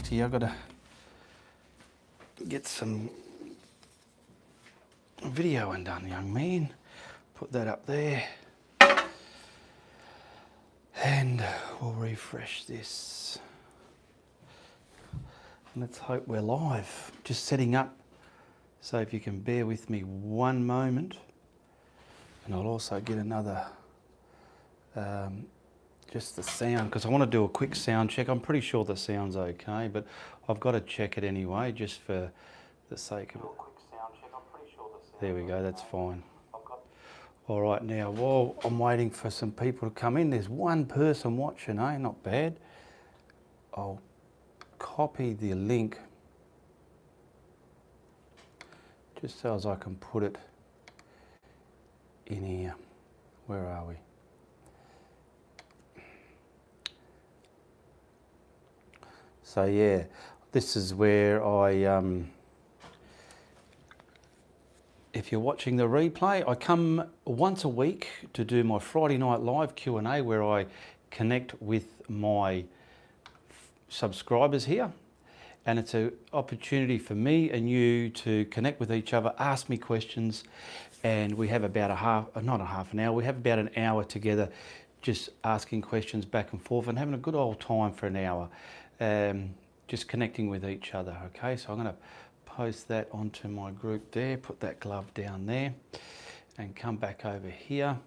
act here. I've got to get some video undone, young man. Put that up there. And we'll refresh this. Let's hope we're live. Just setting up, so if you can bear with me one moment. And I'll also get another, just the sound, because I want to do a quick sound check. I'm pretty sure the sound's okay, but I've got to check it anyway, just for the sake of it. There we go, that's fine. All right, now while I'm waiting for some people to come in, there's one person watching, eh? Not bad. I'll copy the link just so as I can put it in here. Where are we? So yeah, this is where I, if you're watching the replay, I come once a week to do my Friday night live Q&A where I connect with my subscribers here. And it's an opportunity for me and you to connect with each other, ask me questions, and we have about not a half an hour, we have about an hour together just asking questions back and forth and having a good old time for an hour, just connecting with each other, okay? So I'm going to post that onto my group there, put that glove down there, and come back over here.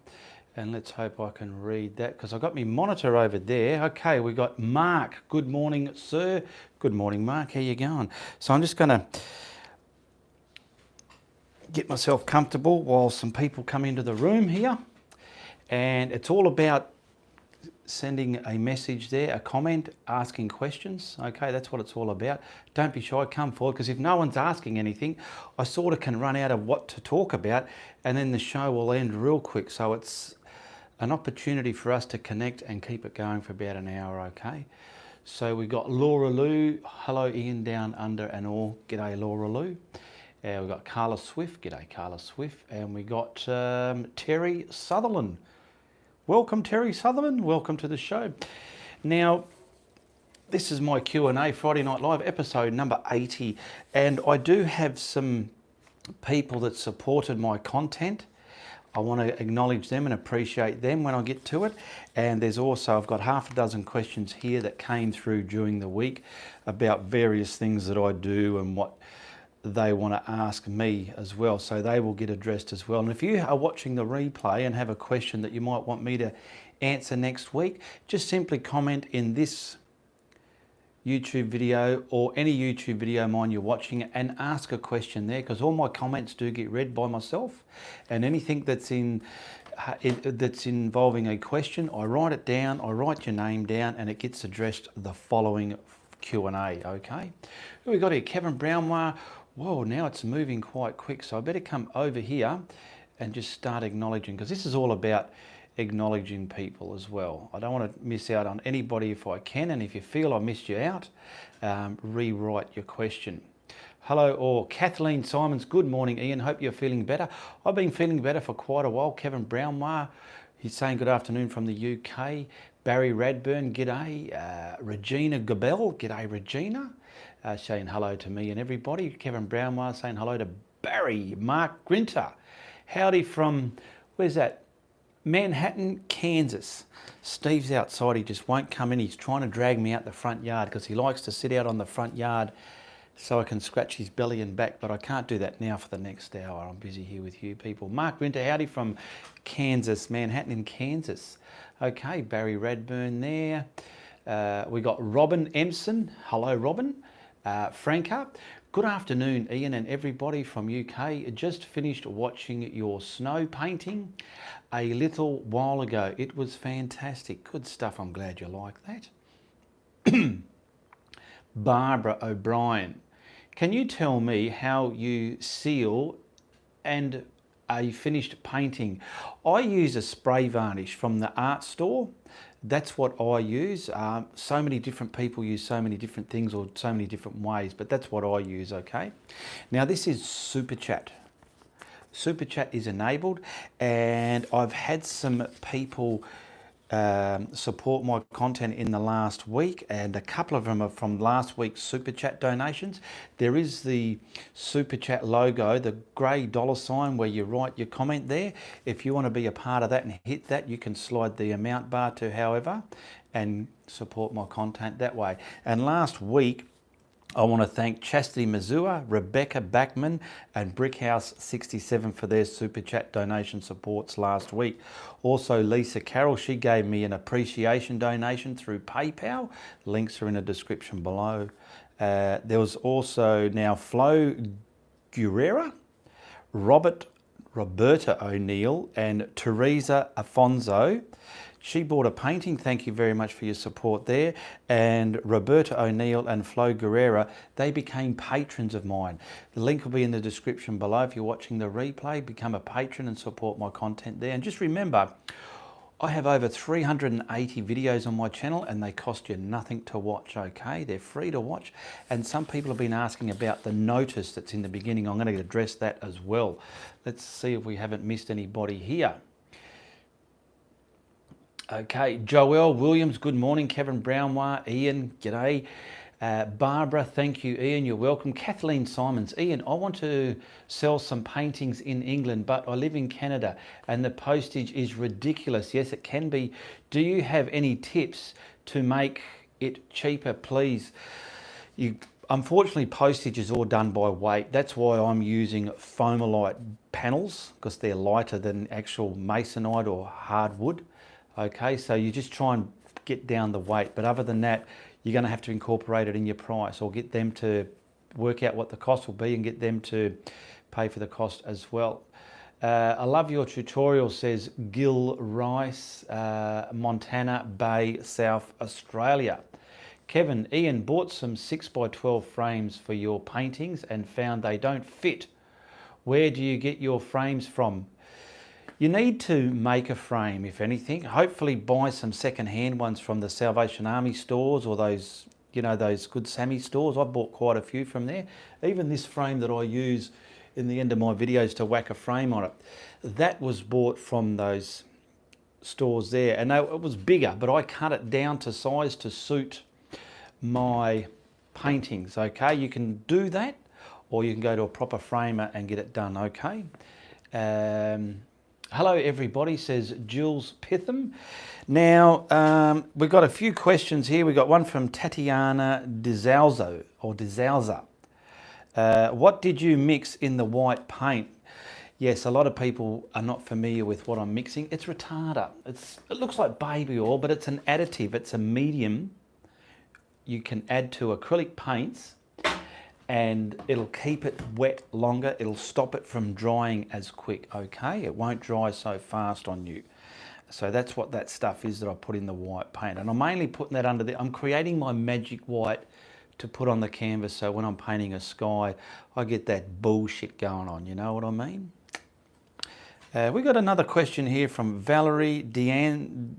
And let's hope I can read that, because I've got my monitor over there. Okay, we got Mark. Good morning, sir. Good morning, Mark. How you going? So I'm just going to get myself comfortable while some people come into the room here. And it's all about sending a message there, a comment, asking questions. Okay, that's what it's all about. Don't be shy, come forward, because if no one's asking anything, I sort of can run out of what to talk about, and then the show will end real quick. So it's an opportunity for us to connect and keep it going for about an hour, okay? So we got Laura Lou. Hello, Ian down under and all. G'day, Laura Lou. We've got Carla Swift. G'day, Carla Swift. And we got Terry Sutherland. Welcome, Terry Sutherland. Welcome to the show. Now, this is my Q&A Friday Night Live, episode number 80. And I do have some people that supported my content. I want to acknowledge them and appreciate them when I get to it. And there's also, I've got half a dozen questions here that came through during the week about various things that I do and what they want to ask me as well, so they will get addressed as well. And if you are watching the replay and have a question that you might want me to answer next week, just simply comment in this YouTube video or any YouTube video of mine you're watching and ask a question there, because all my comments do get read by myself, and anything that's involving a question, I write it down, I write your name down, and it gets addressed the following Q&A, okay? Who we got here? Kevin Brownwar. Whoa, now it's moving quite quick, so I better come over here and just start acknowledging, because this is all about acknowledging people as well. I don't want to miss out on anybody if I can, and if you feel I missed you out, rewrite your question. Hello, or Kathleen Simons. Good morning, Ian. Hope you're feeling better. I've been feeling better for quite a while. Kevin Brownwar, he's saying good afternoon from the UK. Barry Radburn, g'day. Regina Gabel, g'day Regina. Saying hello to me and everybody. Kevin Brownwar saying hello to Barry. Mark Grinter, howdy from, where's that? Manhattan, Kansas. Steve's outside, he just won't come in. He's trying to drag me out the front yard because he likes to sit out on the front yard so I can scratch his belly and back, but I can't do that now for the next hour. I'm busy here with you people. Mark Winter, howdy from Kansas, Manhattan in Kansas. Okay, Barry Radburn there. We got Robin Empson. Hello, Robin. Franca. Good afternoon, Ian and everybody from UK. Just finished watching your snow painting a little while ago. It was fantastic. Good stuff. I'm glad you like that. Barbara O'Brien. Can you tell me how you seal and a finished painting? I use a spray varnish from the art store. That's what I use. So many different people use so many different things or so many different ways, but that's what I use, okay? Now this is Super Chat. Super Chat is enabled, and I've had some people support my content in the last week, and a couple of them are from last week's Super Chat donations. There is the Super Chat logo, the grey $ where you write your comment there. If you want to be a part of that and hit that, you can slide the amount bar to however and support my content that way. And last week, I want to thank Chastity Mazua, Rebecca Backman and Brickhouse67 for their Super Chat donation supports last week. Also Lisa Carroll, she gave me an appreciation donation through PayPal. Links are in the description below. There was also now Flo Guerrera, Roberta O'Neill and Teresa Afonso. She bought a painting. Thank you very much for your support there. And Roberta O'Neill and Flo Guerrera, they became patrons of mine. The link will be in the description below. If you're watching the replay, become a patron and support my content there. And just remember, I have over 380 videos on my channel and they cost you nothing to watch, okay? They're free to watch. And some people have been asking about the notice that's in the beginning. I'm going to address that as well. Let's see if we haven't missed anybody here. Okay, Joelle Williams, good morning. Kevin Brownwar, Ian, g'day. Barbara, thank you, Ian, you're welcome. Kathleen Simons, Ian, I want to sell some paintings in England, but I live in Canada and the postage is ridiculous. Yes, it can be. Do you have any tips to make it cheaper, please? Unfortunately, postage is all done by weight. That's why I'm using Foamolite panels, because they're lighter than actual masonite or hardwood. Okay, so you just try and get down the weight, but other than that, you're going to have to incorporate it in your price or get them to work out what the cost will be and get them to pay for the cost as well. I love your tutorial, says Gil Rice, Montana Bay, South Australia. Kevin, Ian bought some 6x12 frames for your paintings and found they don't fit. Where do you get your frames from? You need to make a frame, if anything. Hopefully buy some second-hand ones from the Salvation Army stores or those, you know, those Good Sammy stores. I bought quite a few from there. Even this frame that I use in the end of my videos to whack a frame on it, that was bought from those stores there. And it was bigger, but I cut it down to size to suit my paintings, okay? You can do that, or you can go to a proper framer and get it done, okay? Hello everybody, says Jules Pitham. Now, we've got a few questions here. We've got one from Tatiana DeZalzo, or DeZalza. What did you mix in the white paint? Yes, a lot of people are not familiar with what I'm mixing. It's retarder. It looks like baby oil, but it's an additive. It's a medium you can add to acrylic paints and it'll keep it wet longer. It'll stop it from drying as quick, okay? It won't dry so fast on you. So that's what that stuff is that I put in the white paint. And I'm mainly putting that under I'm creating my magic white to put on the canvas, so when I'm painting a sky, I get that bullshit going on, you know what I mean? We got another question here from Valerie Dianzia.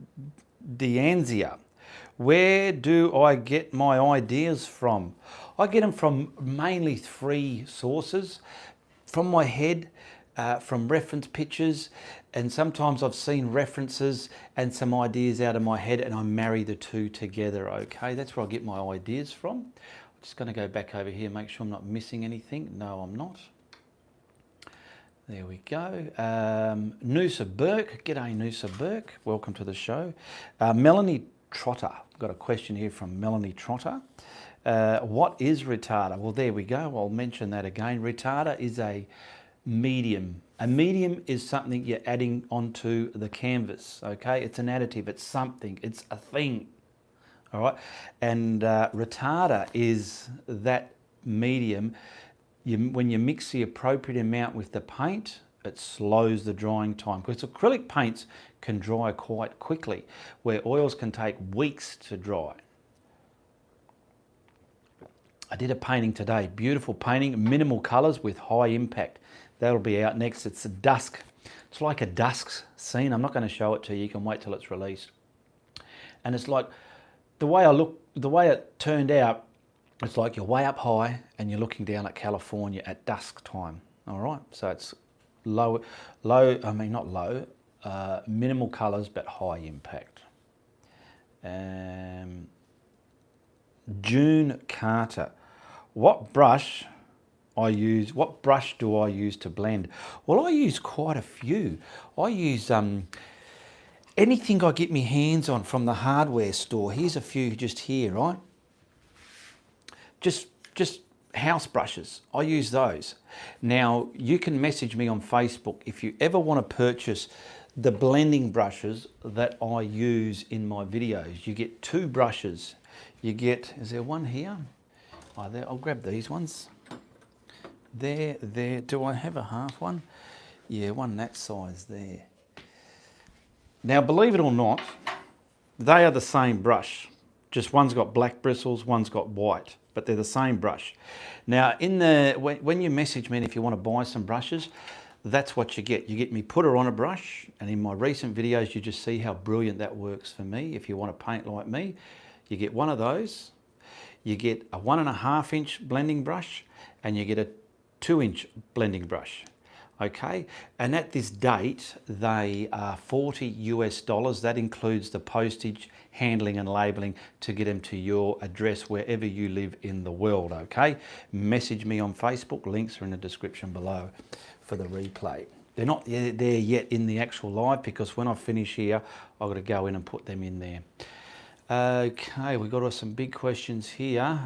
Where do I get my ideas from? I get them from mainly 3 sources. From my head, from reference pictures, and sometimes I've seen references and some ideas out of my head and I marry the 2 together, okay? That's where I get my ideas from. I'm just gonna go back over here, make sure I'm not missing anything. No, I'm not. There we go. Noosa Burke, g'day Noosa Burke, welcome to the show. Melanie Trotter, got a question here from Melanie Trotter. What is retarder? Well, there we go. I'll mention that again. Retarder is a medium. A medium is something you're adding onto the canvas, okay? It's an additive, it's something, it's a thing, all right? And retarder is that medium. When you mix the appropriate amount with the paint, it slows the drying time, because acrylic paints can dry quite quickly, where oils can take weeks to dry. I did a painting today, beautiful painting, minimal colours with high impact. That'll be out next. It's a dusk. It's like a dusk scene. I'm not going to show it to you. You can wait till it's released. And it's like, the way it turned out, it's like you're way up high and you're looking down at California at dusk time. All right. So it's minimal colours, but high impact. June Carter. What brush what brush do I use to blend? Well, I use quite a few. I use anything I get my hands on from the hardware store. Here's a few just here, right? Just house brushes. I use those. Now, you can message me on Facebook if you ever want to purchase the blending brushes that I use in my videos. You get 2 brushes. You get, is there one here? Oh, there, I'll grab these ones. There. Do I have a half one? Yeah, one that size there. Now, believe it or not, they are the same brush. Just one's got black bristles, one's got white, but they're the same brush. Now, when you message me and if you want to buy some brushes, that's what you get. You get me put her on a brush, and in my recent videos, you just see how brilliant that works for me. If you want to paint like me, you get one of those. You get a 1.5 inch blending brush, and you get a 2 inch blending brush. Okay, and at this date, they are $40 US. That includes the postage, handling and labeling to get them to your address wherever you live in the world, okay? Message me on Facebook, links are in the description below for the replay. They're not there yet in the actual live because when I finish here, I've got to go in and put them in there. Okay, we've got some big questions here.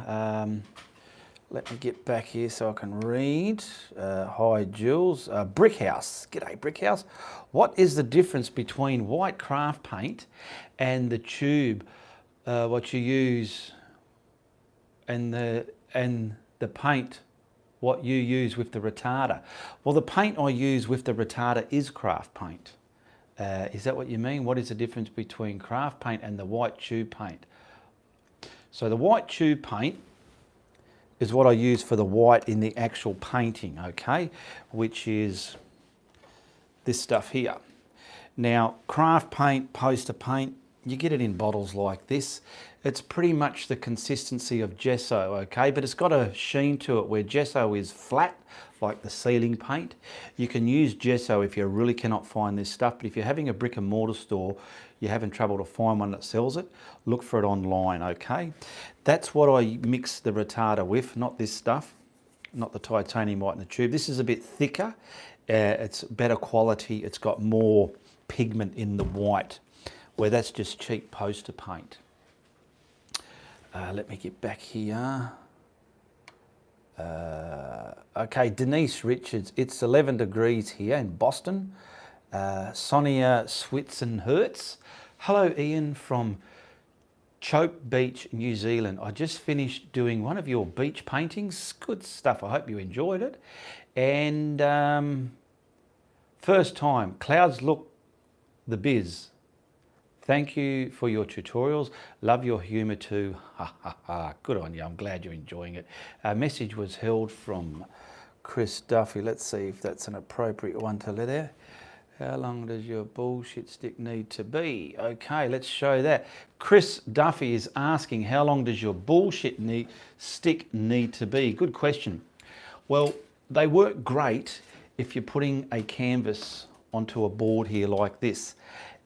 Let me get back here so I can read. Hi, Jules. Brickhouse. G'day, Brickhouse. What is the difference between white craft paint and the tube, what you use, and the paint, what you use with the retarder? Well, the paint I use with the retarder is craft paint. Is that what you mean? What is the difference between craft paint and the white tube paint? So the white tube paint is what I use for the white in the actual painting, okay? Which is this stuff here. Now, craft paint, poster paint, you get it in bottles like this. It's pretty much the consistency of gesso, okay? But it's got a sheen to it where gesso is flat, like the ceiling paint. You can use gesso if you really cannot find this stuff, but if you're having a brick and mortar store, you're having trouble to find one that sells it, look for it online, okay? That's what I mix the retarder with, not this stuff, not the titanium white in the tube. This is a bit thicker, it's better quality, it's got more pigment in the white, where that's just cheap poster paint. Let me get back here. Okay, Denise Richards, it's 11 degrees here in Boston. Sonia Switzenhertz. Hello, Ian from Chope Beach, New Zealand. I just finished doing one of your beach paintings. Good stuff. I hope you enjoyed it. And first time, clouds look the biz. Thank you for your tutorials. Love your humour too. Ha ha ha. Good on you. I'm glad you're enjoying it. A message was held from Chris Duffy. Let's see if that's an appropriate one to let out. How long does your bullshit stick need to be? Okay, let's show that. Chris Duffy is asking, how long does your bullshit stick need to be? Good question. Well, they work great if you're putting a canvas onto a board here like this.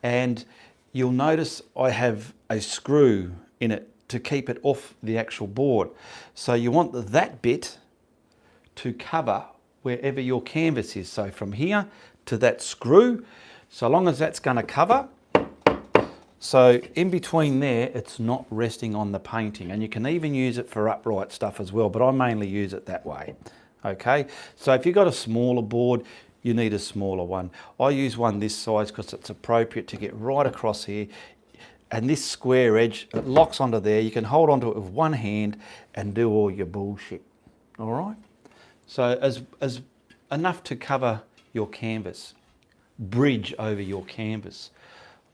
And you'll notice I have a screw in it to keep it off the actual board. So you want that bit to cover wherever your canvas is. So from here to that screw, so long as that's going to cover, so in between there, it's not resting on the painting. And you can even use it for upright stuff as well, but I mainly use it that way. Okay, so if you've got a smaller board, you need a smaller one. I use one this size because it's appropriate to get right across here. And this square edge, it locks onto there. You can hold onto it with one hand and do all your bullshit. All right? So as enough to cover your canvas, bridge over your canvas.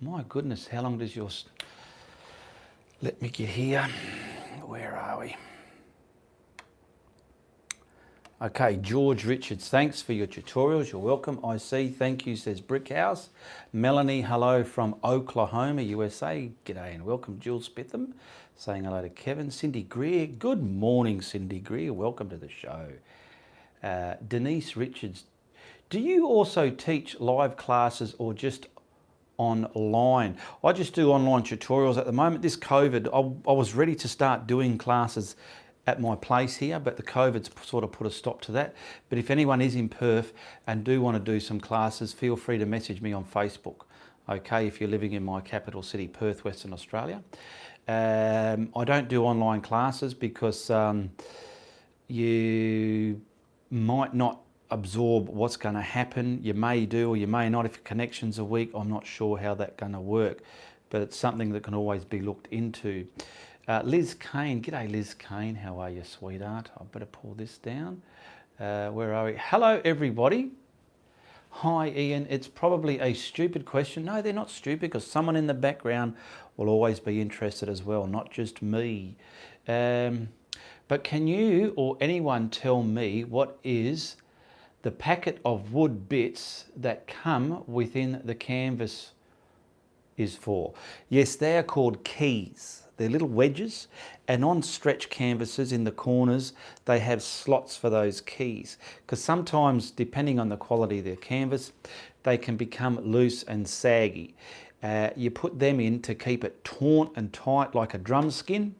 My goodness, how long does yours... Let me get here. Where are we? Okay, George Richards, thanks for your tutorials. You're welcome. I see. Thank you, says Brickhouse. Melanie, hello from Oklahoma, USA. G'day and welcome. Jules Spitham, saying hello to Kevin. Cindy Greer, good morning, Cindy Greer. Welcome to the show. Denise Richards, do you also teach live classes or just online. I just do online tutorials at the moment. This COVID, I was ready to start doing classes at my place here, but the COVID's sort of put a stop to that. But if anyone is in Perth and do want to do some classes, feel free to message me on Facebook, okay, if you're living in my capital city, Perth, Western Australia. I don't do online classes because you might not absorb what's going to happen. You may do or you may not if your connections are weak. I'm not sure how that's going to work, but it's something that can always be looked into. Liz Kane, g'day Liz Kane, how are you, sweetheart? I better pull this down. Where are we? Hello everybody. Hi Ian, it's probably a stupid question. No, they're not stupid because someone in the background will always be interested as well, not just me. But can you or anyone tell me what is the packet of wood bits that come within the canvas is for? Yes, they are called keys. They're little wedges, and on stretch canvases in the corners, they have slots for those keys. Because sometimes, depending on the quality of their canvas, they can become loose and saggy. You put them in to keep it taut and tight like a drum skin,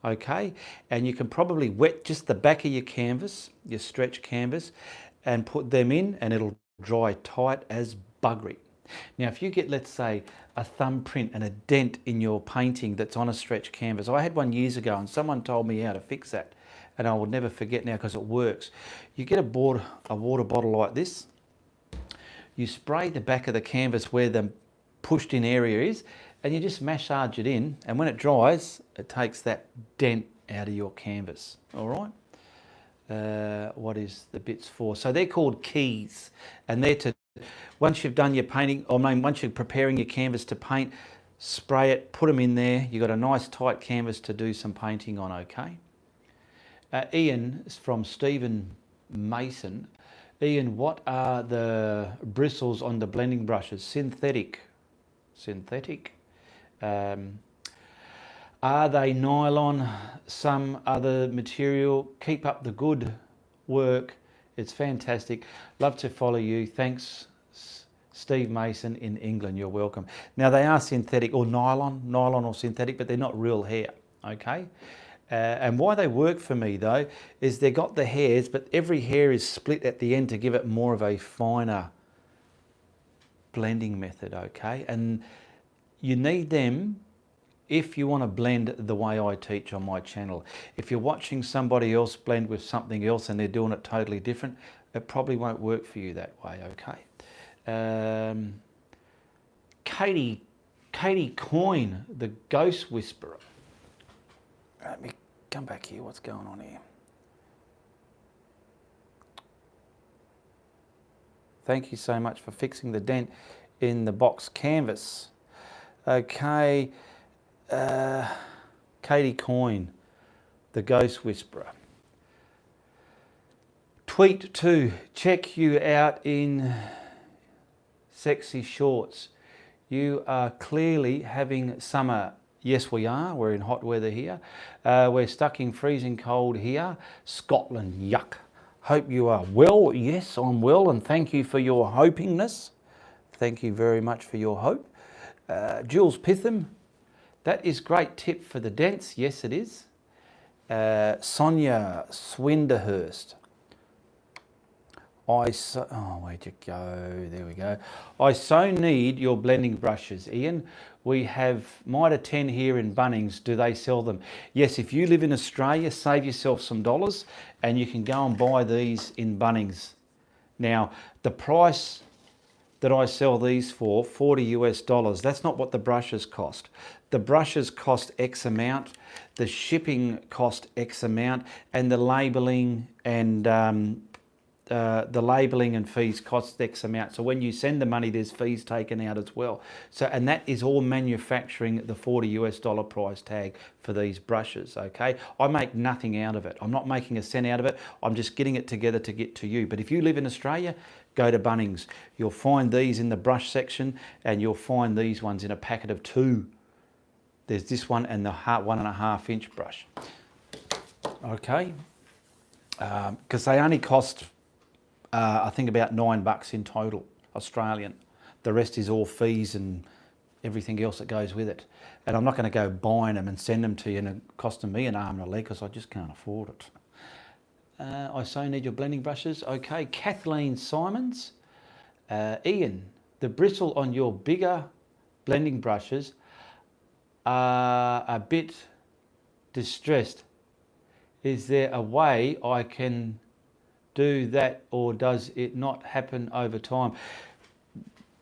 okay? And you can probably wet just the back of your canvas, your stretch canvas, and put them in and it'll dry tight as buggery. Now, if you get, let's say, a thumbprint and a dent in your painting that's on a stretch canvas. I had one years ago and someone told me how to fix that, and I will never forget now because it works. You get a water bottle like this, you spray the back of the canvas where the pushed in area is, and you just massage it in, and when it dries, it takes that dent out of your canvas, all right? What is the bits for? So they're called keys, and they're to, once you've done your painting, once you're preparing your canvas to paint, spray it, put them in there. You've got a nice tight canvas to do some painting on, okay? Ian is from Stephen Mason. Ian, what are the bristles on the blending brushes? Synthetic. Are they nylon, some other material? Keep up the good work. It's fantastic. Love to follow you. Thanks, Steve Mason in England. You're welcome. Now, they are synthetic or nylon or synthetic, but they're not real hair, okay? And why they work for me, though, is they've got the hairs, but every hair is split at the end to give it more of a finer blending method, okay? And you need them if you want to blend the way I teach on my channel. If you're watching somebody else blend with something else and they're doing it totally different, it probably won't work for you that way, okay? Katie Coyne, the Ghost Whisperer. Let me come back here, what's going on here? Thank you so much for fixing the dent in the box canvas. Okay. Katie Coyne, the Ghost Whisperer. Tweet to check you out in sexy shorts. You are clearly having summer. Yes, we are. We're in hot weather here. We're stuck in freezing cold here. Scotland, yuck. Hope you are well. Yes, I'm well, and thank you for your hopingness. Thank you very much for your hope. Jules Pitham. That is great tip for the dents. Yes, it is. Sonia Swinderhurst. Where'd you go? There we go. I so need your blending brushes, Ian. We have Mitre 10 here in Bunnings. Do they sell them? Yes, if you live in Australia, save yourself some dollars and you can go and buy these in Bunnings. Now, the price that I sell these for, $40 US, that's not what the brushes cost. The brushes cost X amount, the shipping cost X amount, and the labelling and fees cost X amount. So when you send the money, there's fees taken out as well. So, and that is all manufacturing the $40 US price tag for these brushes, okay? I make nothing out of it. I'm not making a cent out of it. I'm just getting it together to get to you. But if you live in Australia, go to Bunnings. You'll find these in the brush section, and you'll find these ones in a packet of 2. There's this one and the 1.5 inch brush, okay? Because they only cost, I think about $9 in total, Australian. The rest is all fees and everything else that goes with it. And I'm not going to go buying them and send them to you and it costing me an arm and a leg because I just can't afford it. I so need your blending brushes. Okay, Kathleen Simons. Ian, the bristle on your bigger blending brushes are a bit distressed. Is there a way I can do that, or does it not happen over time?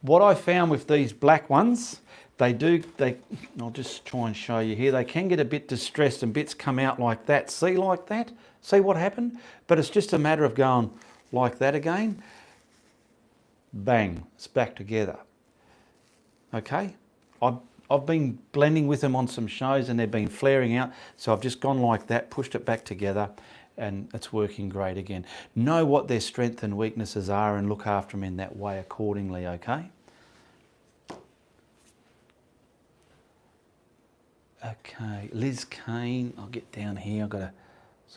What I found with these black ones, I'll just try and show you here, they can get a bit distressed and bits come out like that. See, like that? See what happened? But it's just a matter of going like that again. Bang, it's back together. Okay? I've been blending with them on some shows and they've been flaring out. So I've just gone like that, pushed it back together, and it's working great again. Know what their strengths and weaknesses are and look after them in that way accordingly, okay? Okay, Liz Kane, I'll get down here.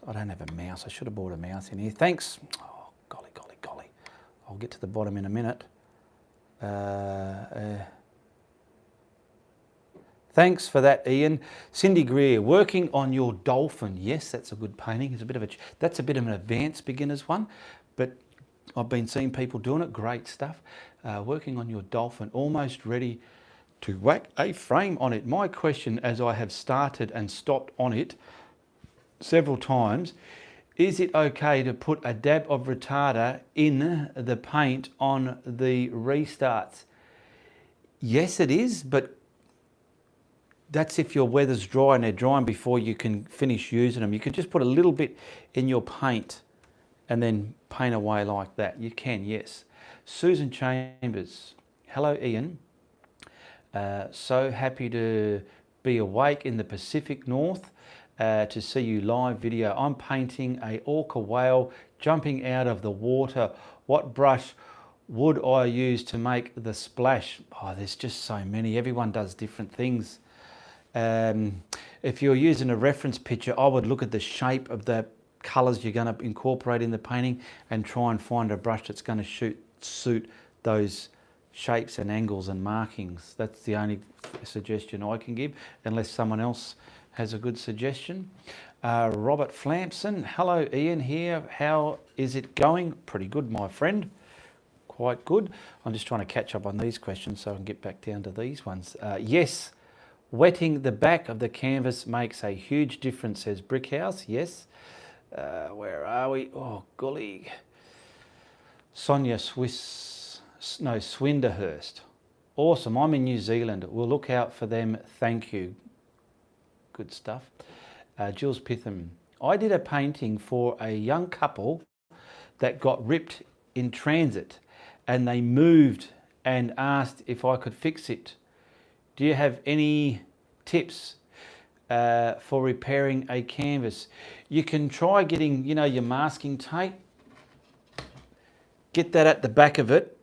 I don't have a mouse. I should have brought a mouse in here. Thanks. Oh, golly. I'll get to the bottom in a minute. Thanks for that, Ian. Cindy Greer, working on your dolphin. Yes, that's a good painting. That's a bit of an advanced beginner's one, but I've been seeing people doing it. Great stuff. Working on your dolphin, almost ready to whack a frame on it. My question, as I have started and stopped on it several times, is it okay to put a dab of retarder in the paint on the restarts? Yes, it is, but that's if your weather's dry and they're drying before you can finish using them. You can just put a little bit in your paint and then paint away like that. You can, yes. Susan Chambers. Hello, Ian. So happy to be awake in the Pacific North to see you live video. I'm painting a orca whale jumping out of the water. What brush would I use to make the splash? Oh, there's just so many. Everyone does different things. If you're using a reference picture, I would look at the shape of the colours you're going to incorporate in the painting and try and find a brush that's going to suit those shapes and angles and markings. That's the only suggestion I can give, unless someone else has a good suggestion. Robert Flampson, hello Ian here. How is it going? Pretty good, my friend. Quite good. I'm just trying to catch up on these questions so I can get back down to these ones. Yes, wetting the back of the canvas makes a huge difference, says Brickhouse. Yes. Where are we? Oh, golly. Sonia Swinderhurst. Awesome. I'm in New Zealand. We'll look out for them. Thank you. Good stuff. Jules Pitham. I did a painting for a young couple that got ripped in transit and they moved and asked if I could fix it. Do you have any tips for repairing a canvas? You can try getting, your masking tape, get that at the back of it,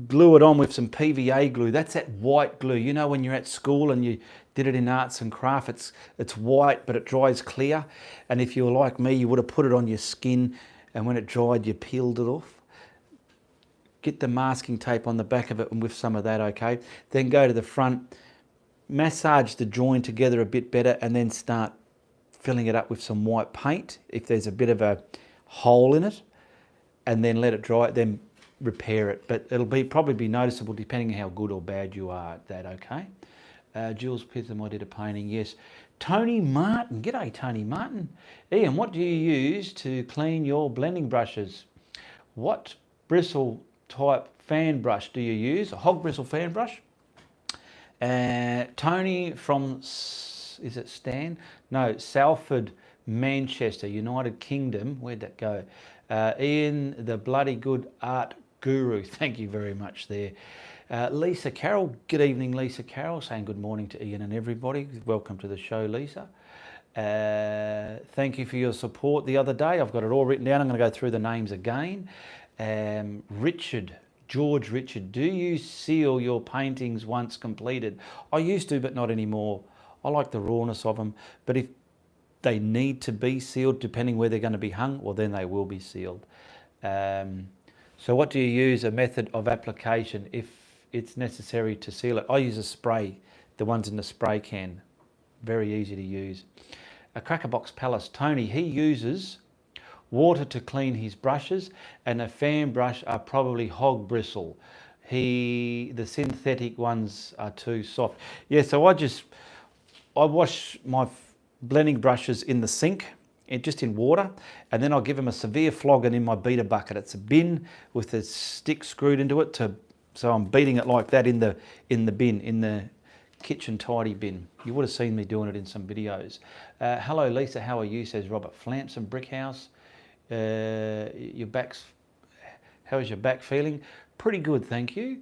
glue it on with some PVA glue. That's that white glue. You know when you're at school and you did it in arts and crafts, it's white but it dries clear. And if you were like me, you would have put it on your skin and when it dried, you peeled it off. Get the masking tape on the back of it and with some of that, okay? Then go to the front, massage the join together a bit better and then start filling it up with some white paint if there's a bit of a hole in it, and then let it dry, then repair it. But it'll probably be noticeable depending on how good or bad you are at that, okay? Jules Pitham, I did a painting, yes. Tony Martin, g'day Tony Martin. Ian, what do you use to clean your blending brushes? What bristle type fan brush do you use? A hog bristle fan brush? Tony from, is it Stan? No, Salford, Manchester, United Kingdom. Where'd that go? Ian, the bloody good art guru. Thank you very much there. Lisa Carroll, good evening Lisa Carroll, saying good morning to Ian and everybody. Welcome to the show, Lisa. Thank you for your support the other day. I've got it all written down. I'm going to go through the names again. George Richard, do you seal your paintings once completed? I used to, but not anymore. I like the rawness of them, but if they need to be sealed, depending where they're going to be hung, well then they will be sealed. So what do you use? A method of application. If it's necessary to seal it. I use a spray, the ones in the spray can. Very easy to use. A Crackerbox Palace, Tony, he uses water to clean his brushes, and a fan brush are probably hog bristle. The synthetic ones are too soft. Yeah, so I wash my blending brushes in the sink, just in water, and then I'll give them a severe flogging in my beater bucket. It's a bin with a stick screwed into it, so I'm beating it like that in the bin, in the kitchen tidy bin. You would have seen me doing it in some videos. Hello Lisa, how are you? Says Robert Flampson, Brickhouse. How's your back feeling? Pretty good, thank you.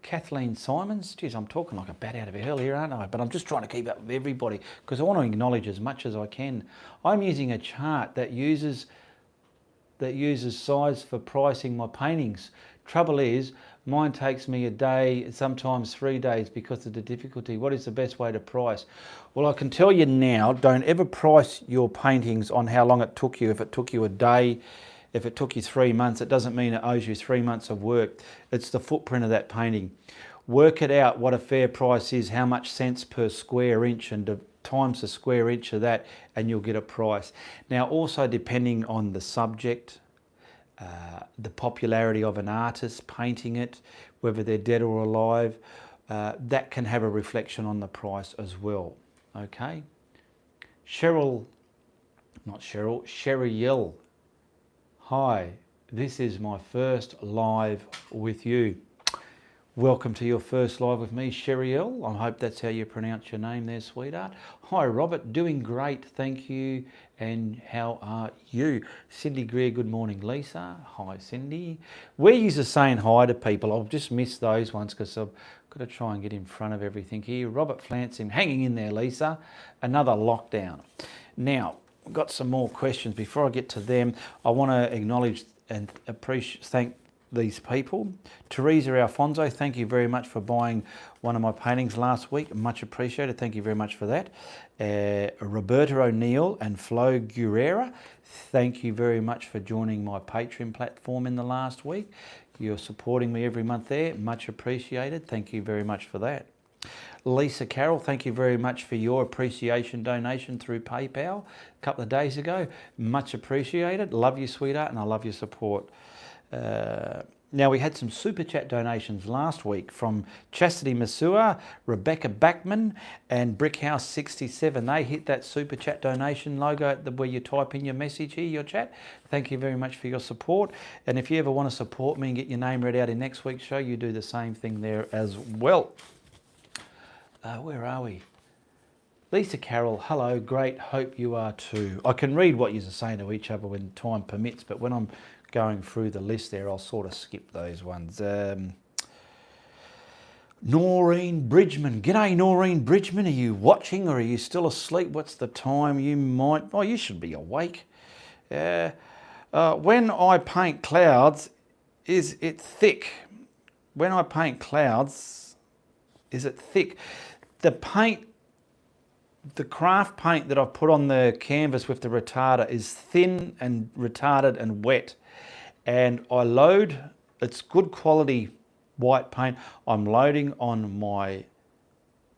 Kathleen Simons, geez, I'm talking like a bat out of hell here, aren't I? But I'm just trying to keep up with everybody because I want to acknowledge as much as I can. I'm using a chart that uses size for pricing my paintings. Trouble is, mine takes me a day, sometimes 3 days because of the difficulty. What is the best way to price? Well, I can tell you now, don't ever price your paintings on how long it took you. If it took you a day, if it took you 3 months, it doesn't mean it owes you 3 months of work. It's the footprint of that painting. Work it out what a fair price is, how much cents per square inch, and times the square inch of that, and you'll get a price. Now, also depending on the subject, the popularity of an artist painting it, whether they're dead or alive, that can have a reflection on the price as well. Okay? Cheryl. Hi, this is my first live with you. Welcome to your first live with me, Cheryl. I hope that's how you pronounce your name there, sweetheart. Hi, Robert. Doing great, thank you. And how are you? Cindy Greer, good morning, Lisa. Hi, Cindy. We're used to saying hi to people. I've just missed those ones because I've got to try and get in front of everything here. Robert Flansing, hanging in there, Lisa. Another lockdown. Now, I've got some more questions. Before I get to them, I want to acknowledge and thank these people. Teresa Alfonso, thank you very much for buying one of my paintings last week. Much appreciated. Thank you very much for that. Roberta O'Neill and Flo Guerrera, thank you very much for joining my Patreon platform in the last week. You're supporting me every month there. Much appreciated. Thank you very much for that. Lisa Carroll, thank you very much for your appreciation donation through PayPal a couple of days ago. Much appreciated. Love you, sweetheart, and I love your support. Now, we had some super chat donations last week from Chastity Masua, Rebecca Backman, and Brickhouse 67. They hit that super chat donation logo where you type in your message here, your chat. Thank you very much for your support. And if you ever want to support me and get your name read out in next week's show, you do the same thing there as well. Where are we? Lisa Carroll, hello, great, hope you are too. I can read what you're saying to each other when time permits, but when I'm going through the list there, I'll sort of skip those ones. Noreen Bridgman. G'day, Noreen Bridgman. Are you watching or are you still asleep? What's the time? You should be awake. When I paint clouds, is it thick? When I paint clouds, is it thick? The craft paint that I've put on the canvas with the retarder is thin and retarded and wet. And I load, it's good quality white paint. I'm loading on my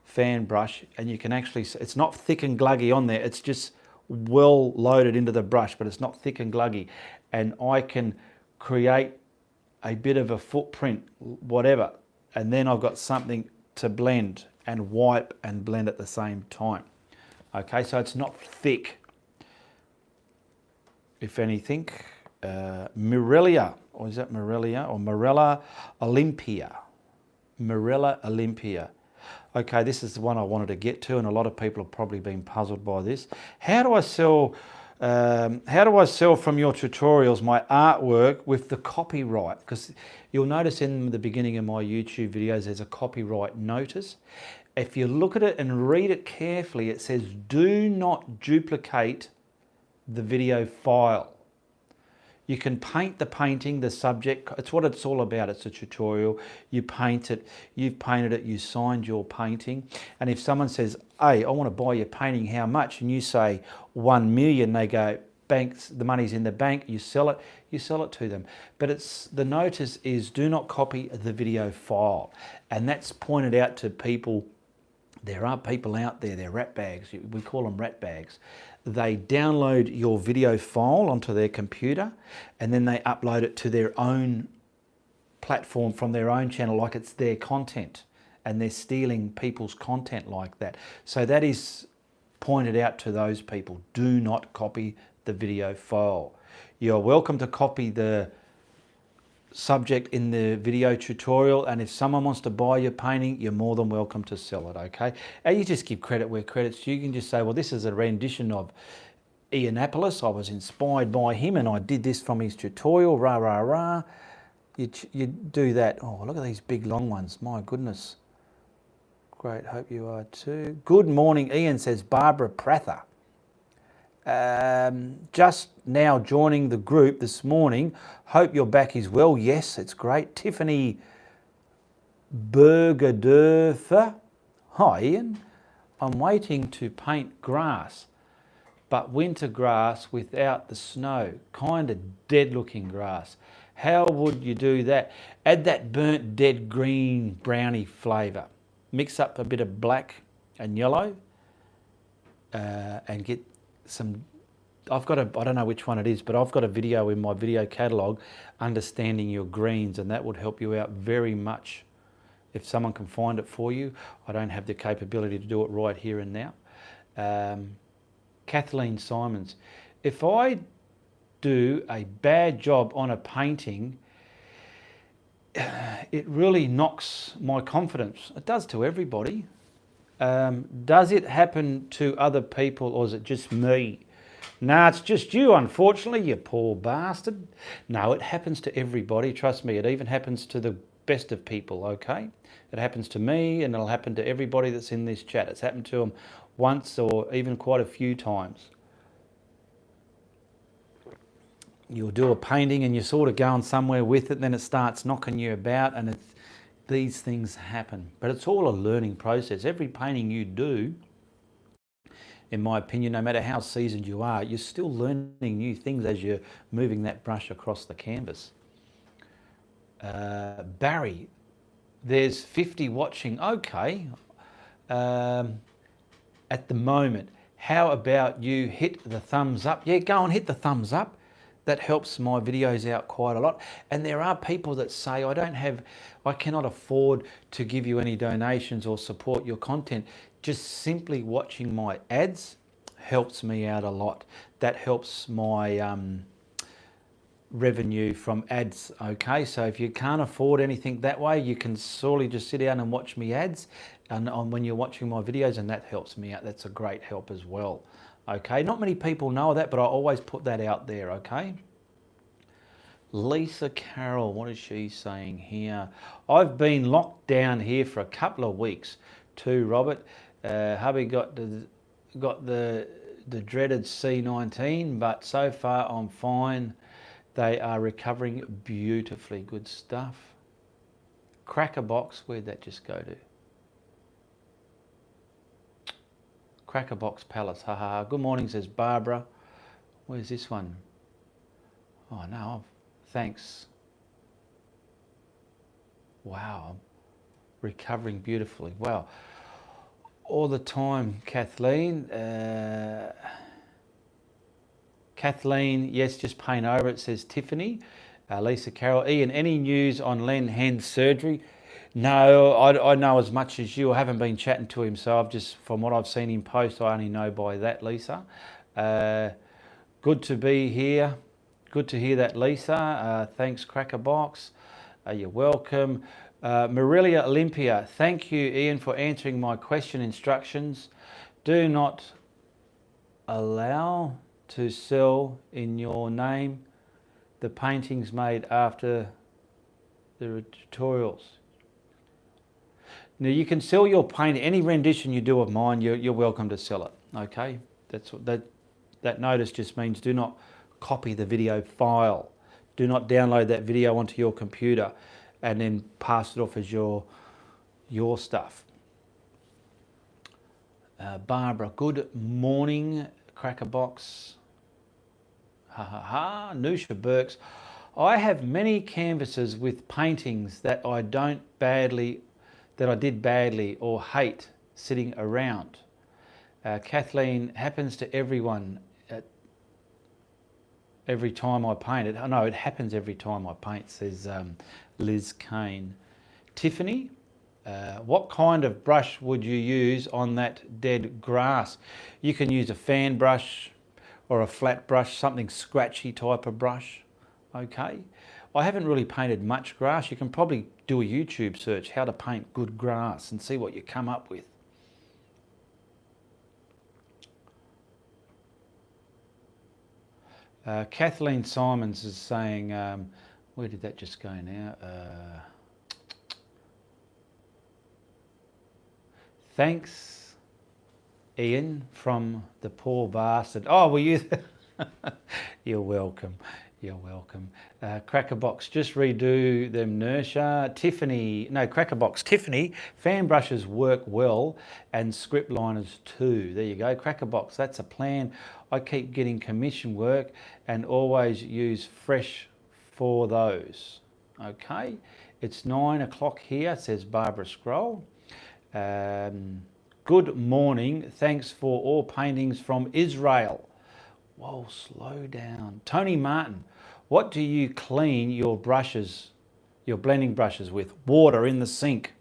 fan brush and you can actually, it's not thick and gluggy on there. It's just well loaded into the brush, but it's not thick and gluggy. And I can create a bit of a footprint, whatever. And then I've got something to blend and wipe and blend at the same time. Okay, so it's not thick. If anything, Mirelia, or is that Mirelia or Mirella Olympia? Mirella Olympia. Okay, this is the one I wanted to get to, and a lot of people have probably been puzzled by this. How do I sell from your tutorials my artwork with the copyright? Because you'll notice in the beginning of my YouTube videos there's a copyright notice. If you look at it and read it carefully, it says do not duplicate the video file. You can paint the painting, the subject, it's what it's all about, it's a tutorial. You paint it, you've painted it, you signed your painting. And if someone says, hey, I want to buy your painting, how much? And you say 1 million, they go, banks, the money's in the bank, you sell it to them. But the notice is do not copy the video file. And that's pointed out to people. There are people out there, they're rat bags, we call them rat bags. They download your video file onto their computer and then they upload it to their own platform from their own channel like it's their content, and they're stealing people's content like that. So that is pointed out to those people. Do not copy the video file. You're welcome to copy the subject in the video tutorial, and if someone wants to buy your painting, you're more than welcome to sell it, okay? And you just give credit where credit's due. You can just say, well, this is a rendition of Ianapolis. I was inspired by him and I did this from his tutorial, rah, rah, rah. You do that. Oh, look at these big long ones, my goodness. Great, hope you are too. Good morning, Ian, says Barbara Prather. Just now joining the group this morning. Hope your back is well. Yes, it's great. Tiffany Bergerdorfer. Hi, Ian. I'm waiting to paint grass, but winter grass without the snow. Kind of dead looking grass. How would you do that? Add that burnt dead green brownie flavour. Mix up a bit of black and yellow and get some. I don't know which one it is, but I've got a video in my video catalogue, understanding your greens, and that would help you out very much. If someone can find it for you, I don't have the capability to do it right here and now. Kathleen Simons, if I do a bad job on a painting, it really knocks my confidence. It does to everybody. Does it happen to other people, or is it just me? Nah, it's just you, unfortunately, you poor bastard. No, it happens to everybody. Trust me, it even happens to the best of people, okay? It happens to me, and it'll happen to everybody that's in this chat. It's happened to them once or even quite a few times. You'll do a painting and you're sort of going somewhere with it, then it starts knocking you about, and these things happen. But it's all a learning process. Every painting you do, in my opinion, no matter how seasoned you are, you're still learning new things as you're moving that brush across the canvas. Barry, there's 50 watching. Okay. At the moment, how about you hit the thumbs up? Yeah, go and hit the thumbs up. That helps my videos out quite a lot. And there are people that say, I cannot afford to give you any donations or support your content. Just simply watching my ads helps me out a lot. That helps my revenue from ads, okay? So if you can't afford anything that way, you can solely just sit down and watch me ads and when you're watching my videos, and that helps me out. That's a great help as well. Okay, not many people know that, but I always put that out there, okay? Lisa Carroll, what is she saying here? I've been locked down here for a couple of weeks too, Robert. Hubby got the dreaded C19, but so far I'm fine. They are recovering beautifully. Good stuff. Cracker Box, where'd that just go to? Cracker Box Palace, haha. Good morning, says Barbara. Where's this one? Oh no, thanks. Wow, recovering beautifully. Wow, all the time, Kathleen. Kathleen, yes, just paint over it, says Tiffany. Lisa Carroll. Ian, any news on Len Hand's surgery? No, I know as much as you. I haven't been chatting to him, so I've just, from what I've seen him post, I only know by that, Lisa. Good to be here. Good to hear that, Lisa. Thanks, Crackerbox. You're welcome. Marilia Olympia, thank you, Ian, for answering my question instructions. Do not allow to sell in your name the paintings made after the tutorials. Now you can sell your painting, any rendition you do of mine, you're welcome to sell it, okay? That's what that notice just means. Do not copy the video file. Do not download that video onto your computer and then pass it off as your stuff. Barbara, good morning, Crackerbox. Ha ha ha. Nusha Burks. I have many canvases with paintings that I did badly or hate sitting around. Kathleen, happens to everyone every time I paint it. Oh, no, it happens every time I paint, says Liz Kane. Tiffany, what kind of brush would you use on that dead grass? You can use a fan brush or a flat brush, something scratchy type of brush, okay? I haven't really painted much grass. You can probably do a YouTube search, how to paint good grass, and see what you come up with. Kathleen Simons is saying, where did that just go now? Thanks, Ian, from the poor bastard. Oh, were you? You're welcome. You're welcome. Crackerbox, just redo them, Nersha. Tiffany, no, Crackerbox. Tiffany, fan brushes work well and script liners too. There you go. Crackerbox, that's a plan. I keep getting commission work and always use fresh for those. Okay, it's 9 o'clock here, says Barbara Scroll. Good morning. Thanks for all paintings from Israel. Whoa, slow down. Tony Martin, what do you clean your brushes, your blending brushes with? Water in the sink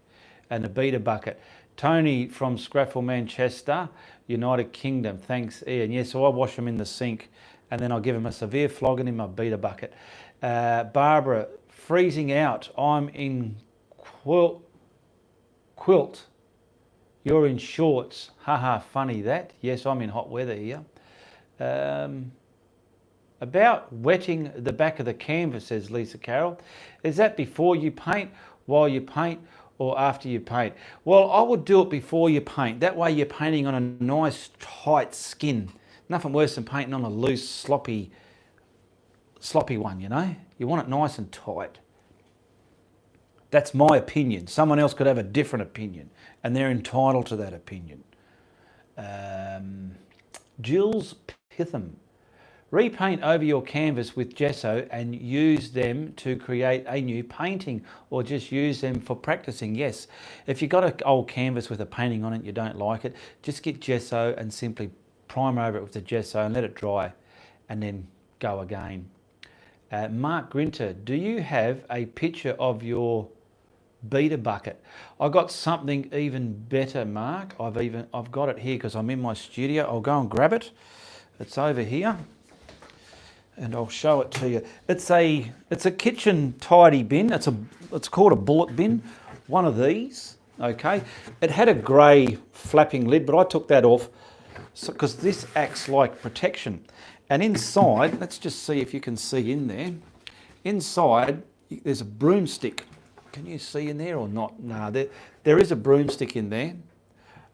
and a beater bucket. Tony from Scraffle, Manchester, United Kingdom. Thanks, Ian. Yeah, so I wash them in the sink and then I give them a severe flogging in my beater bucket. Barbara, freezing out. I'm in quilt. You're in shorts. Haha, funny that. Yes, I'm in hot weather here. About wetting the back of the canvas, says Lisa Carroll. Is that before you paint, while you paint, or after you paint? Well, I would do it before you paint. That way you're painting on a nice tight skin. Nothing worse than painting on a loose, sloppy one, you know? You want it nice and tight. That's my opinion. Someone else could have a different opinion, and they're entitled to that opinion. Jill's Pitham. Repaint over your canvas with gesso and use them to create a new painting, or just use them for practicing. Yes, if you've got an old canvas with a painting on it, you don't like it, just get gesso and simply primer over it with the gesso and let it dry and then go again. Mark Grinter, do you have a picture of your beater bucket? I got something even better, Mark. I've got it here because I'm in my studio. I'll go and grab it. It's over here, and I'll show it to you. It's a kitchen tidy bin. It's called a bullet bin. One of these. Okay. It had a grey flapping lid, but I took that off because this acts like protection. And inside, let's just see if you can see in there. Inside, there's a broomstick. Can you see in there or not? No, there is a broomstick in there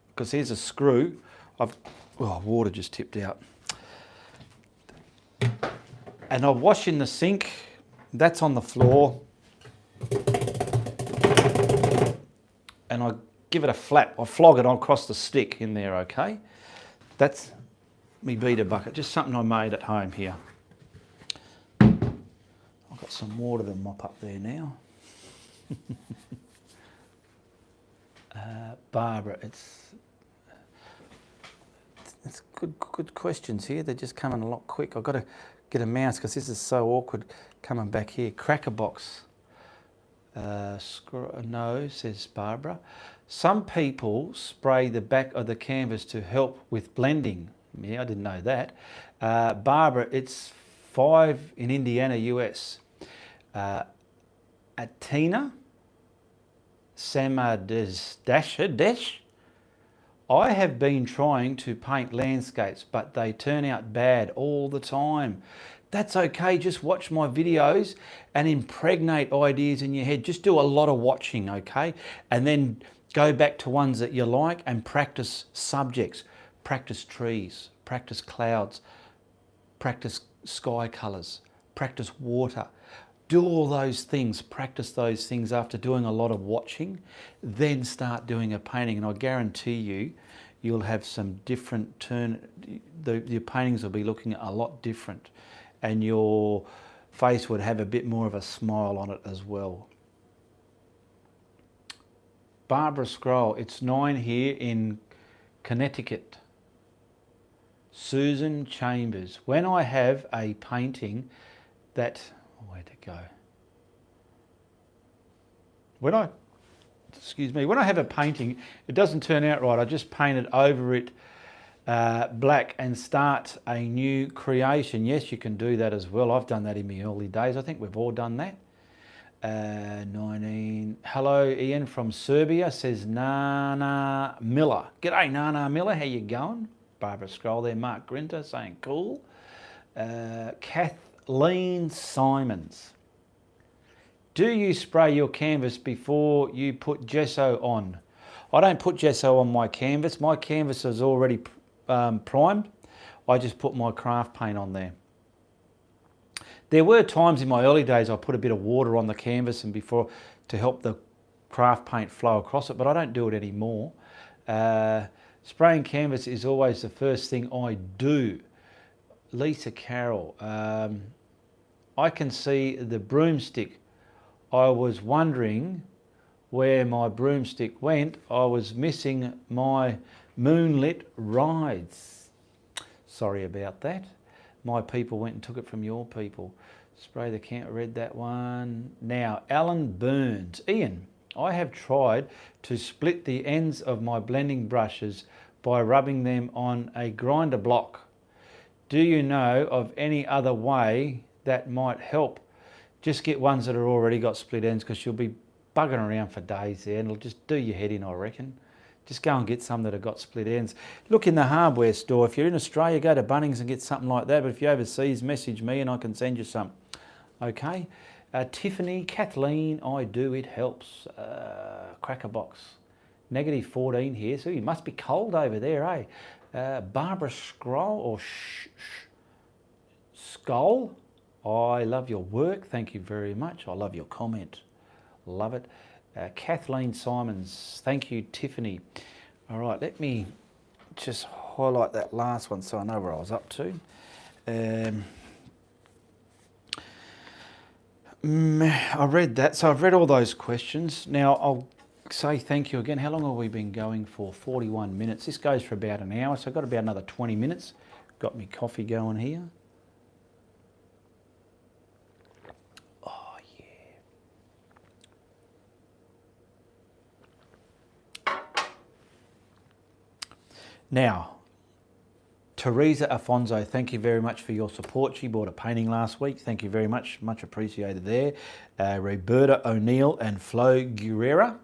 because here's a screw. Water just tipped out. And I wash in the sink. That's on the floor. And I give it a flap. I flog it across the stick in there, okay? That's me beater bucket. Just something I made at home here. I've got some water to mop up there now. Barbara, it's good questions here. They're just coming a lot quick. I've got to get a mouse because this is so awkward coming back here. Crackerbox. No, says Barbara. Some people spray the back of the canvas to help with blending. Yeah, I didn't know that. Barbara, it's 5 in Indiana, US. Atina Samadesh. I have been trying to paint landscapes, but they turn out bad all the time. That's okay, just watch my videos and impregnate ideas in your head. Just do a lot of watching, okay? And then go back to ones that you like and practice subjects. Practice trees, practice clouds, practice sky colours, practice water. Do all those things, practice those things after doing a lot of watching, then start doing a painting. And I guarantee you, you'll have some different your paintings will be looking a lot different. and your face would have a bit more of a smile on it as well. Barbara Scroll, it's 9 here in Connecticut. Susan Chambers, when I have a painting that, where'd it go? When I have a painting, it doesn't turn out right, I just paint it over it black and start a new creation. Yes, you can do that as well. I've done that in my early days. I think we've all done that. 19. Hello, Ian from Serbia, says Nana Miller. G'day, Nana Miller. How you going? Barbara Scroll there. Mark Grinter saying cool. Kathleen Simons. Do you spray your canvas before you put gesso on? I don't put gesso on my canvas. My canvas is already primed. I just put my craft paint on there. There were times in my early days I put a bit of water on the canvas and before to help the craft paint flow across it, but I don't do it anymore. Spraying canvas is always the first thing I do. Lisa Carroll, I can see the broomstick. I was wondering where my broomstick went. I was missing my moonlit rides. Sorry about that. My people went and took it from your people. Spray the can. Read that one. Now, Alan Burns. Ian, I have tried to split the ends of my blending brushes by rubbing them on a grinder block. Do you know of any other way that might help? Just get ones that are already got split ends because you'll be bugging around for days there and it'll just do your head in, I reckon. Just go and get some that have got split ends. Look in the hardware store. If you're in Australia, go to Bunnings and get something like that. But if you're overseas, message me and I can send you some. Okay. Tiffany, Kathleen, I do. It helps. Crackerbox. -14 here. So you must be cold over there, eh? Barbara Scroll or Skull. I love your work. Thank you very much. I love your comment. Love it. Kathleen Simons. Thank you, Tiffany. All right, let me just highlight that last one so I know where I was up to. I read that. So I've read all those questions. Now I'll say thank you again. How long have we been going for? 41 minutes. This goes for about an hour, so I've got about another 20 minutes. Got me coffee going here. Now, Teresa Afonso, thank you very much for your support. She bought a painting last week. Thank you very much. Much appreciated there. Roberta O'Neill and Flo Guerrera,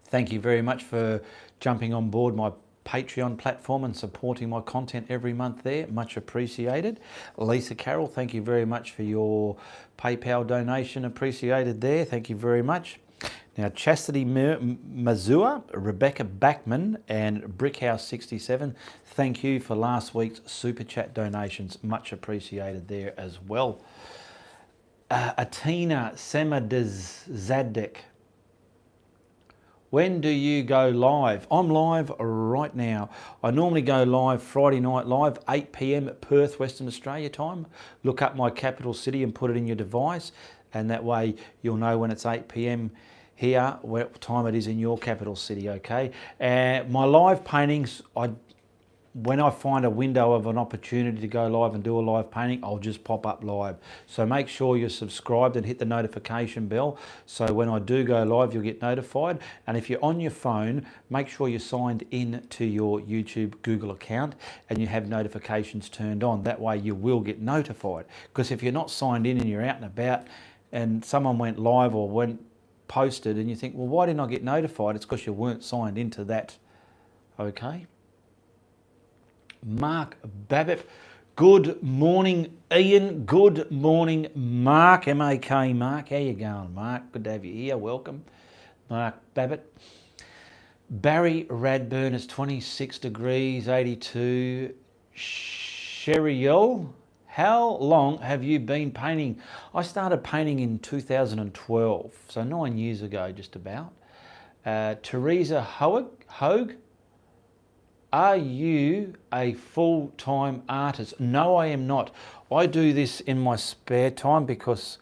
thank you very much for jumping on board my Patreon platform and supporting my content every month there. Much appreciated. Lisa Carroll, thank you very much for your PayPal donation. Appreciated there. Thank you very much. Now, Chastity Mazua, Rebecca Backman and Brickhouse67, thank you for last week's Super Chat donations. Much appreciated there as well. Atina Samadazadek, when do you go live? I'm live right now. I normally go live Friday night live, 8 p.m. Perth, Western Australia time. Look up my capital city and put it in your device, and that way you'll know when it's 8 p.m. here, what time it is in your capital city, okay? My live paintings, when I find a window of an opportunity to go live and do a live painting, I'll just pop up live. So make sure you're subscribed and hit the notification bell, so when I do go live, you'll get notified. And if you're on your phone, make sure you're signed in to your YouTube Google account and you have notifications turned on. That way you will get notified. Because if you're not signed in and you're out and about and someone went live or went posted and you think, well, why didn't I get notified? It's because you weren't signed into that. Okay. Mark Babbitt. Good morning, Ian. Good morning, Mark. M-A-K, Mark. How you going, Mark? Good to have you here. Welcome, Mark Babbitt. Barry Radburn is 26 degrees, 82. Sherriel, how long have you been painting? I started painting in 2012, so 9 years ago, just about. Teresa Hogue. Are you a full-time artist? No, I am not. I do this in my spare time because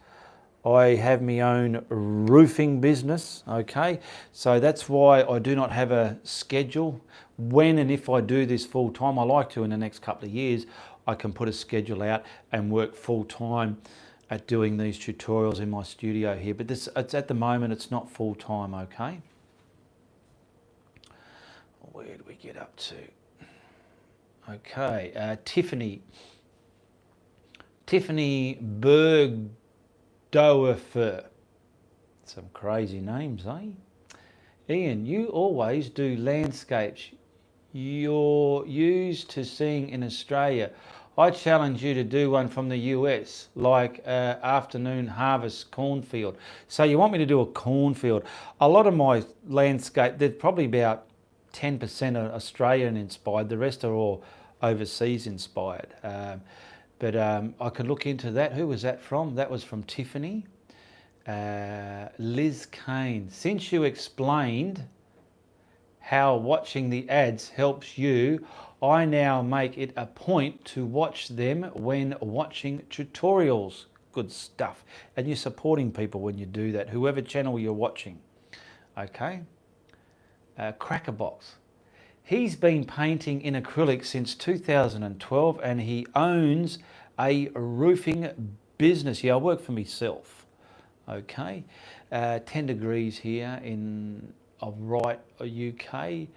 I have my own roofing business, okay? So that's why I do not have a schedule. When and if I do this full time, I like to in the next couple of years, I can put a schedule out and work full time at doing these tutorials in my studio here. But it's at the moment, it's not full time, okay? Where do we get up to? Okay, Tiffany Bergdorfer. Some crazy names, eh? Ian, you always do landscapes. You're used to seeing in Australia. I challenge you to do one from the US, like afternoon harvest cornfield. So you want me to do a cornfield? A lot of my landscape, there's probably about 10% are Australian inspired. The rest are all overseas inspired. But I could look into that. Who was that from? That was from Tiffany. Liz Kane. Since you explained how watching the ads helps you, I now make it a point to watch them when watching tutorials. Good stuff. And you're supporting people when you do that, whoever channel you're watching. Okay. Crackerbox. He's been painting in acrylic since 2012 and he owns a roofing business. Yeah, I work for myself. Okay. 10 degrees here of Wright, UK.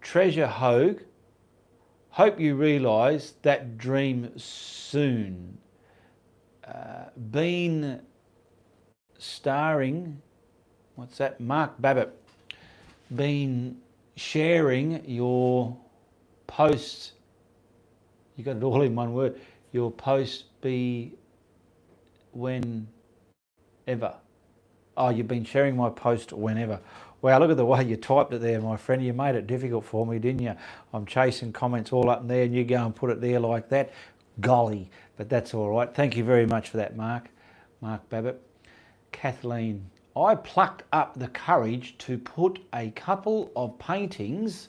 Treasure Hogue. Hope you realise that dream soon. Been starring, what's that? Mark Babbitt. Been sharing your posts. You got it all in one word. Your post be whenever. Oh, you've been sharing my post whenever. Wow, look at the way you typed it there, my friend. You made it difficult for me, didn't you? I'm chasing comments all up in there and you go and put it there like that. Golly, but that's all right. Thank you very much for that, Mark Babbitt. Kathleen, I plucked up the courage to put a couple of paintings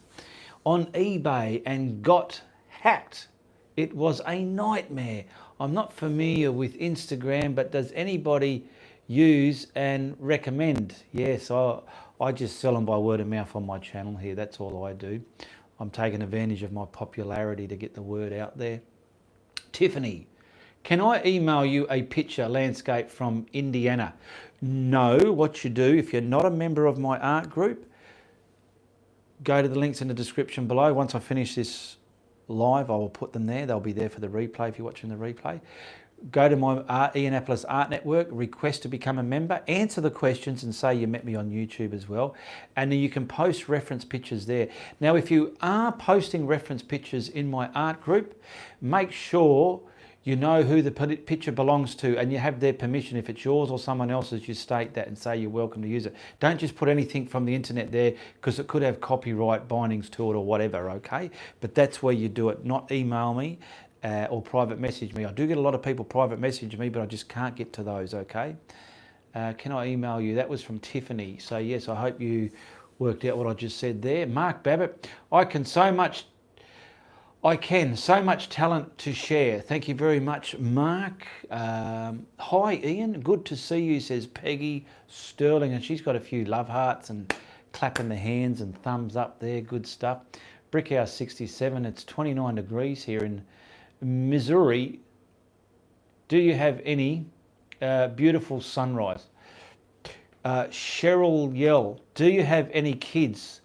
on eBay and got hacked. It was a nightmare. I'm not familiar with Instagram, but does anybody use and recommend? Yes, I just sell them by word of mouth on my channel here. That's all I do. I'm taking advantage of my popularity to get the word out there. Tiffany, can I email you a picture landscape from Indiana? No, what you do, if you're not a member of my art group, go to the links in the description below. Once I finish this live, I will put them there. They'll be there for the replay if you're watching the replay. Go to my Ianapolis Art Network, request to become a member, answer the questions and say you met me on YouTube as well. And then you can post reference pictures there. Now, if you are posting reference pictures in my art group, make sure you know who the picture belongs to and you have their permission. If it's yours or someone else's, you state that and say you're welcome to use it. Don't just put anything from the internet there because it could have copyright bindings to it or whatever, okay? But that's where you do it, not email me or private message me. I do get a lot of people private message me, but I just can't get to those, okay? Can I email you? That was from Tiffany. So yes, I hope you worked out what I just said there. Mark Babbitt, I can so much talent to share. Thank you very much, Mark. Hi, Ian. Good to see you, says Peggy Sterling. And she's got a few love hearts and clapping the hands and thumbs up there. Good stuff. Brickhouse 67. It's 29 degrees here in Missouri. Do you have any beautiful sunrise? Cheryl Yell. Do you have any kids?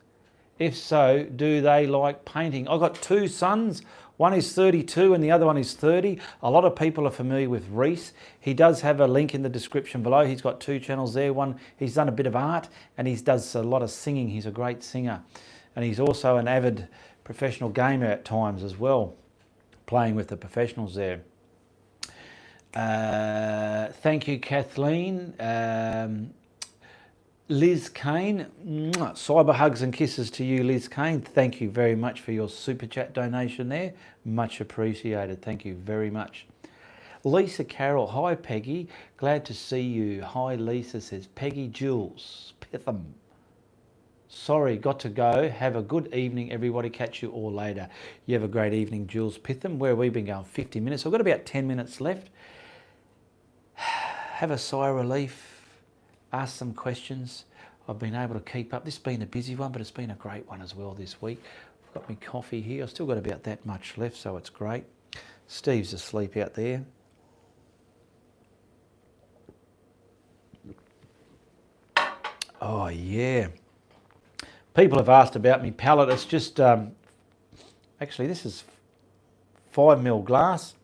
If so, do they like painting? I've got two sons. One is 32 and the other one is 30. A lot of people are familiar with Reese. He does have a link in the description below. He's got two channels there. One, he's done a bit of art and he does a lot of singing. He's a great singer. And he's also an avid professional gamer at times as well, playing with the professionals there. Thank you, Kathleen. Liz Kane, cyber hugs and kisses to you, Liz Kane. Thank you very much for your super chat donation there. Much appreciated. Thank you very much. Lisa Carroll, hi Peggy. Glad to see you. Hi Lisa, says Peggy Jules Pitham. Sorry, got to go. Have a good evening, everybody. Catch you all later. You have a great evening, Jules Pitham. Where have we been going? 50 minutes. I've got about 10 minutes left. Have a sigh of relief. Ask some questions. I've been able to keep up. This has been a busy one, but it's been a great one as well this week. I've got my coffee here. I've still got about that much left, so it's great. Steve's asleep out there. Oh, yeah. People have asked about me palette. It's just, actually, this is 5mm glass,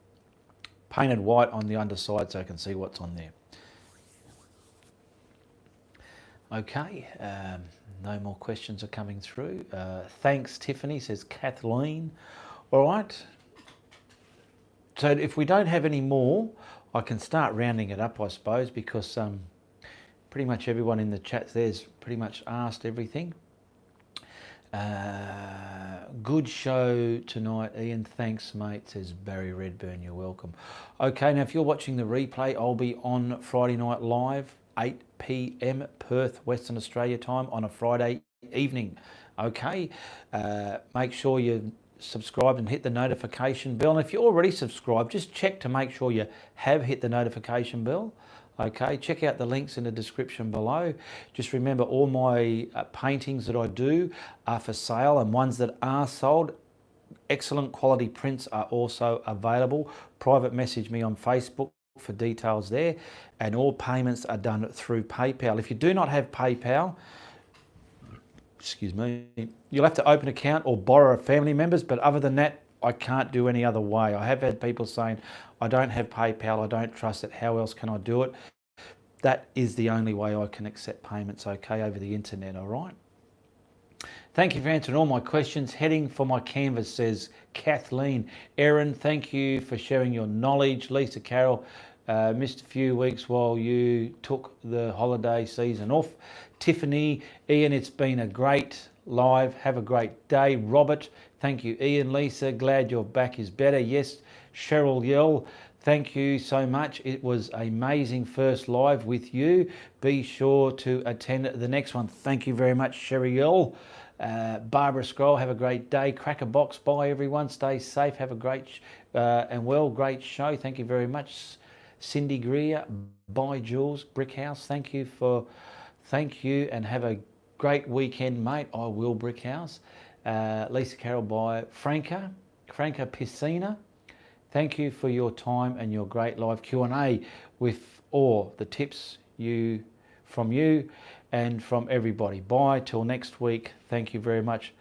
painted white on the underside so I can see what's on there. Okay, no more questions are coming through. Thanks, Tiffany, says Kathleen. All right. So if we don't have any more, I can start rounding it up, I suppose, because pretty much everyone in the chat there's pretty much asked everything. Good show tonight, Ian. Thanks, mate, says Barry Redburn. You're welcome. Okay, now if you're watching the replay, I'll be on Friday Night Live, 8 p.m. Perth, Western Australia time on a Friday evening. Okay, make sure you subscribe and hit the notification bell. And if you're already subscribed, just check to make sure you have hit the notification bell. Okay, check out the links in the description below. Just remember, all my paintings that I do are for sale, and ones that are sold, excellent quality prints are also available. Private message me on Facebook for details there, and all payments are done through PayPal. If you do not have PayPal, excuse me, you'll have to open an account or borrow a family member's, but other than that, I can't do any other way. I have had people saying, I don't have PayPal, I don't trust it, how else can I do it? That is the only way I can accept payments, okay, over the internet, all right? Thank you for answering all my questions. Heading for my canvas, says Kathleen. Erin, thank you for sharing your knowledge. Lisa Carroll, missed a few weeks while you took the holiday season off. Tiffany, Ian, it's been a great live. Have a great day. Robert, thank you. Ian, Lisa, glad your back is better. Yes, Cheryl Yell, thank you so much. It was an amazing first live with you. Be sure to attend the next one. Thank you very much, Cheryl Yell. Barbara Scroll, have a great day. Cracker Box, bye everyone. Stay safe. Have a great great show. Thank you very much. Cindy Greer, bye Jules. Brickhouse, thank you and have a great weekend, mate. I will, Brickhouse. Lisa Carroll, bye. Franca Piscina, thank you for your time and your great live Q&A with all the tips from you and from everybody. Bye till next week. Thank you very much.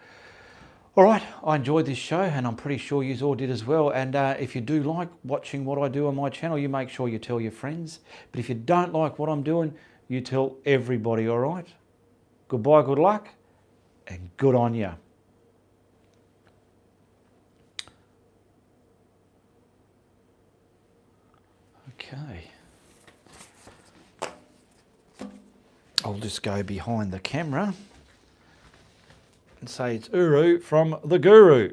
All right, I enjoyed this show and I'm pretty sure you all did as well. And if you do like watching what I do on my channel, you make sure you tell your friends. But if you don't like what I'm doing, you tell everybody, all right? Goodbye, good luck, and good on ya. Okay. I'll just go behind the camera and say it's Uru from the Guru.